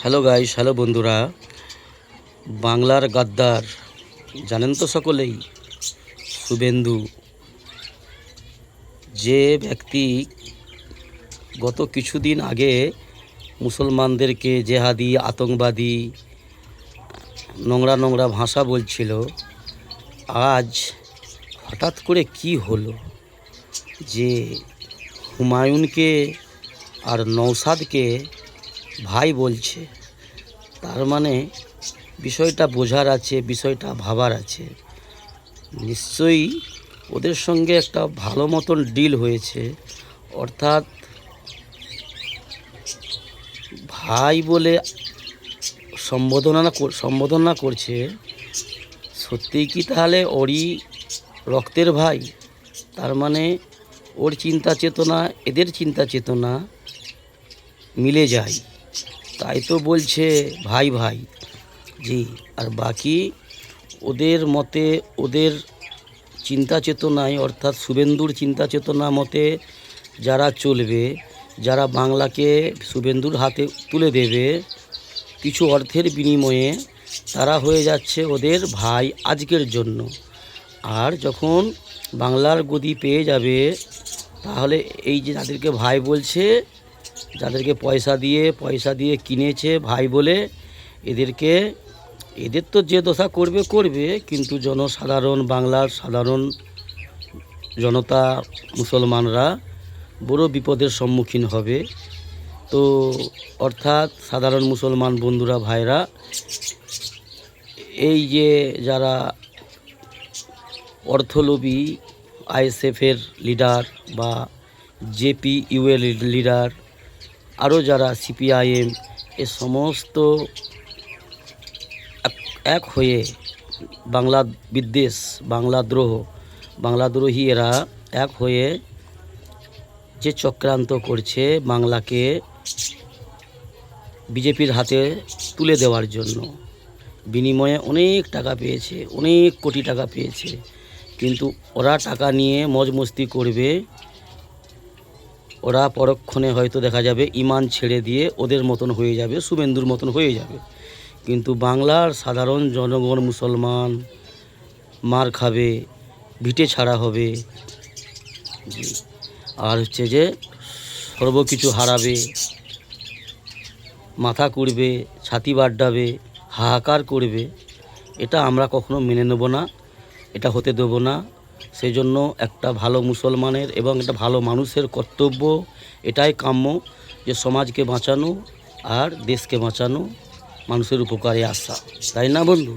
Hello guys, hello বন্ধুরা। বাংলার গাদ্দার জানেন তো সকলেই, শুভেন্দু। যে ব্যক্তি গত কিছুদিন আগে মুসলমানদেরকে জেহাদি, আতঙ্কবাদী, নোংরা নোংরা ভাষা বলছিল, আজ হঠাৎ করে কি হলো যে হুমায়ুনকে আর নওশাদকে ভাই বলছে। তার মানে বিষয়টা বোঝার আছে, বিষয়টা ভাবার আছে। নিশ্চয়ই ওদের সঙ্গে একটা ভালো মতন ডিল হয়েছে, অর্থাৎ ভাই বলে সম্বোধনা করছে। সত্যিই কি তাহলে ওরই রক্তের ভাই? তার মানে ওর চিন্তা চেতনা এদের চিন্তা চেতনা মিলে যায়, তাই তো বলছে ভাই ভাই। জি, আর বাকি ওদের মতে, ওদের চিন্তা চেতনায়, অর্থাৎ শুভেন্দুর চিন্তা চেতনা মতে যারা চলবে, যারা বাংলাকে শুভেন্দুর হাতে তুলে দেবে কিছু অর্থের বিনিময়ে, তারা হয়ে যাচ্ছে ওদের ভাই আজকের জন্য। আর যখন বাংলার গদি পেয়ে যাবে, তাহলে এই যে যাদেরকে ভাই বলছে, যাদেরকে পয়সা দিয়ে কিনেছে ভাই বলে, এদের তো যে দশা করবে করবে, কিন্তু জনসাধারণ, বাংলার সাধারণ জনতা, মুসলমানরা বড় বিপদের সম্মুখীন হবে। তো অর্থাৎ সাধারণ মুসলমান বন্ধুরা, ভাইরা, এই যে যারা অর্থলোভী, আইএসএফের লিডার বা জেপিইউ এর লিডার, আরও যারা সিপিআইএম, এ সমস্ত এক হয়ে বাংলা বিদ্বেষ, বাংলাদ্রোহী এরা এক হয়ে যে চক্রান্ত করছে বাংলাকে বিজেপির হাতে তুলে দেওয়ার জন্য। বিনিময়ে অনেক টাকা পেয়েছে, অনেক কোটি টাকা পেয়েছে, কিন্তু ওরা টাকা নিয়ে মজ মস্তি করবে। ওরা পরক্ষণে হয়তো দেখা যাবে ইমান ছেড়ে দিয়ে ওদের মতন হয়ে যাবে, শুভেন্দুর মতন হয়ে যাবে। কিন্তু বাংলার সাধারণ জনগণ, মুসলমান মার খাবে, ভিটে ছাড়া হবে, আর হচ্ছে যে সর্বকিছু হারাবে, মাথা কুড়বে, ছাতি বাড্ডাবে, হাহাকার করবে। এটা আমরা কখনো মেনে নেব না, এটা হতে দেব না। সেই জন্য একটা ভালো মুসলমানের এবং একটা ভালো মানুষের কর্তব্য এটাই কাম্য, যে সমাজকে বাঁচানো আর দেশকে বাঁচানো, মানুষের উপকারে আসা, তাই না বন্ধু?